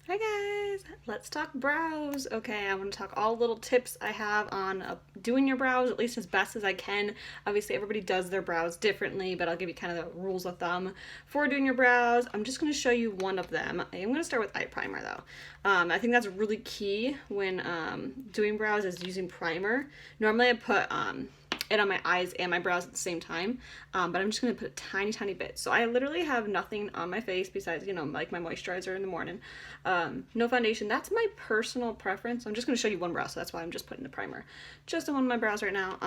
Hi guys, let's talk brows. Okay, I want to talk all little tips I have on doing your brows, at least as best as I can. Obviously, everybody does their brows differently, but I'll give you kind of the rules of thumb for doing your brows. I'm just going to show you one of them. I am going to start with eye primer though. I think that's really key when doing brows is using primer. Normally I put it on my eyes and my brows at the same time, but I'm just going to put a tiny bit. So I literally have nothing on my face besides, like my moisturizer in the morning. No foundation. That's my personal preference. I'm just going to show you one brow, so that's why I'm just putting the primer just on one of my brows right now.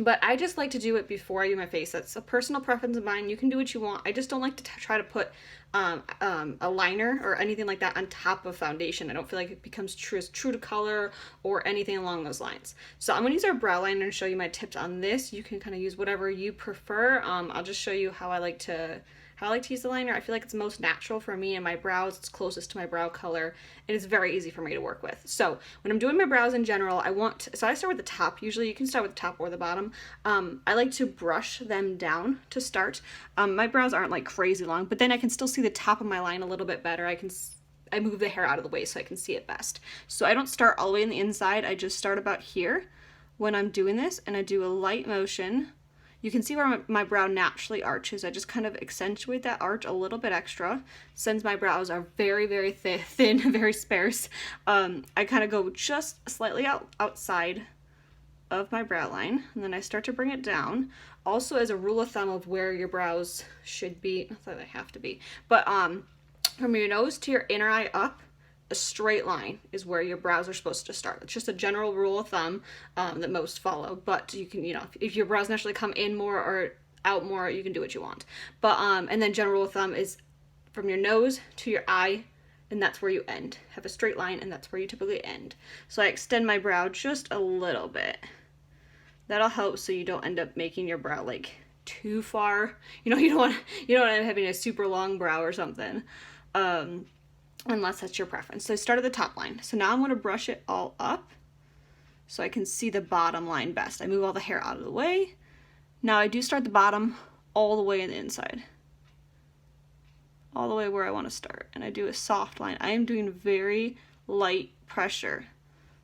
But I just like to do it before I do my face. That's a personal preference of mine. You can do what you want. I just don't like to try to put a liner or anything like that on top of foundation. I don't feel like it becomes true to color or anything along those lines. So I'm going to use our brow liner and show you my tips on this. You can kind of use whatever you prefer. I'll just show you how I like to use the liner. I feel like it's most natural for me and my brows. It's closest to my brow color, and it's very easy for me to work with. So when I'm doing my brows in general, so I start with the top. Usually you can start with the top or the bottom. I like to brush them down to start. My brows aren't like crazy long, but then I can still see the top of my line a little bit better. I move the hair out of the way so I can see it best. So I don't start all the way in the inside. I just start about here when I'm doing this, and I do a light motion. You can see where my brow naturally arches. I just kind of accentuate that arch a little bit extra. Since my brows are very thin, very sparse, I kind of go just slightly outside of my brow line, and then I start to bring it down. Also, as a rule of thumb of where your brows should be, not that they have to be, but from your nose to your inner eye up, a straight line is where your brows are supposed to start. It's just a general rule of thumb that most follow, but you can, if your brows naturally come in more or out more, you can do what you want. But and then general rule of thumb is from your nose to your eye, and that's where you end. Have a straight line, and that's where you typically end. So I extend my brow just a little bit. That'll help so you don't end up making your brow like too far. You don't want to end up having a super long brow or something. Unless that's your preference. So I start at the top line. So now I'm going to brush it all up so I can see the bottom line best. I move all the hair out of the way. Now I do start the bottom all the way in the inside. All the way where I want to start. And I do a soft line. I am doing very light pressure.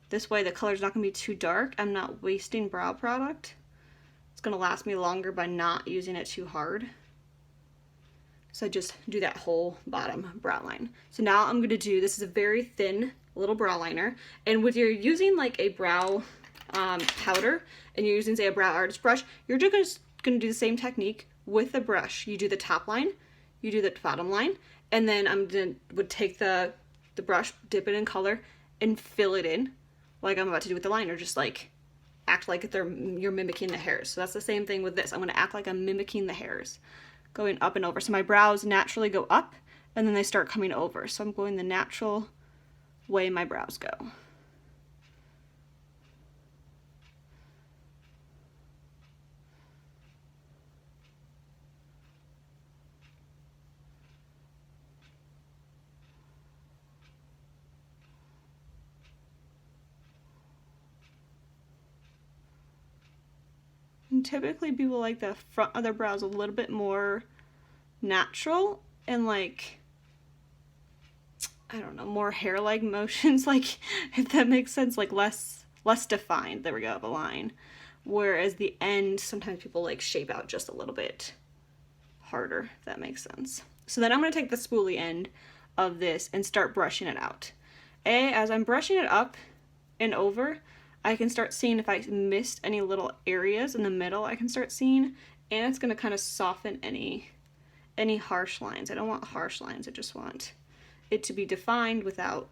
This way the color's not going to be too dark. I'm not wasting brow product. It's going to last me longer by not using it too hard. So I just do that whole bottom brow line. So now I'm gonna this is a very thin little brow liner. And when you're using like a brow powder and you're using say a brow artist brush, you're just gonna do the same technique with the brush. You do the top line, you do the bottom line, and then would take the brush, dip it in color, and fill it in like I'm about to do with the liner, just like act like you're mimicking the hairs. So that's the same thing with this. I'm gonna act like I'm mimicking the hairs, going up and over. So my brows naturally go up and then they start coming over. So I'm going the natural way my brows go. And typically people like the front of their brows a little bit more natural and like, I don't know, more hair-like motions, like if that makes sense, like less defined. There we go, the line. Whereas the end, sometimes people like shape out just a little bit harder, if that makes sense. So then I'm going to take the spoolie end of this and start brushing it out. As I'm brushing it up and over, I can start seeing if I missed any little areas in the middle. I can start seeing, and it's going to kind of soften any harsh lines. I don't want harsh lines. I just want it to be defined without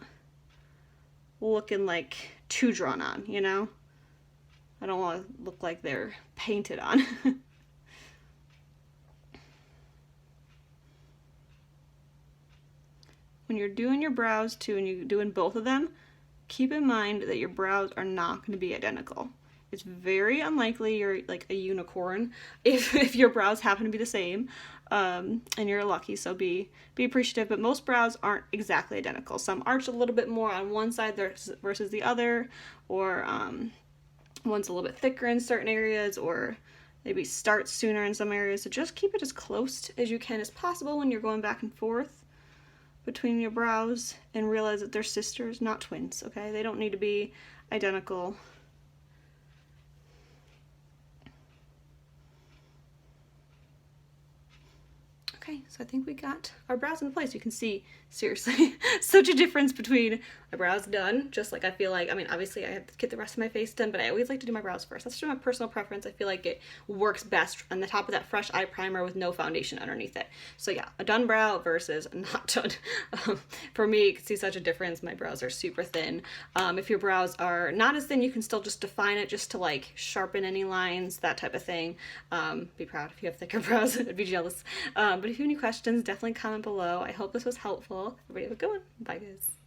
looking like too drawn on, I don't want to look like they're painted on. When you're doing your brows too, and you're doing both of them, keep in mind that your brows are not going to be identical. It's very unlikely you're like a unicorn if your brows happen to be the same, and you're lucky, so be appreciative. But most brows aren't exactly identical. Some arch a little bit more on one side versus the other, or one's a little bit thicker in certain areas, or maybe start sooner in some areas. So just keep it as close as you can as possible when you're going back and forth. between your brows and realize that they're sisters, not twins, okay? They don't need to be identical. Okay, so I think we got our brows in place. You can see, seriously, such a difference between my brows done, just like I feel like, I mean, obviously I have to get the rest of my face done, but I always like to do my brows first. That's just my personal preference. I feel like it works best on the top of that fresh eye primer with no foundation underneath it. So yeah, a done brow versus not done. For me, you can see such a difference. My brows are super thin. If your brows are not as thin, you can still just define it just to like sharpen any lines, that type of thing. Be proud if you have thicker brows. I'd be jealous. But if you have any questions, definitely comment below. I hope this was helpful. Everybody have a good one. Bye, guys.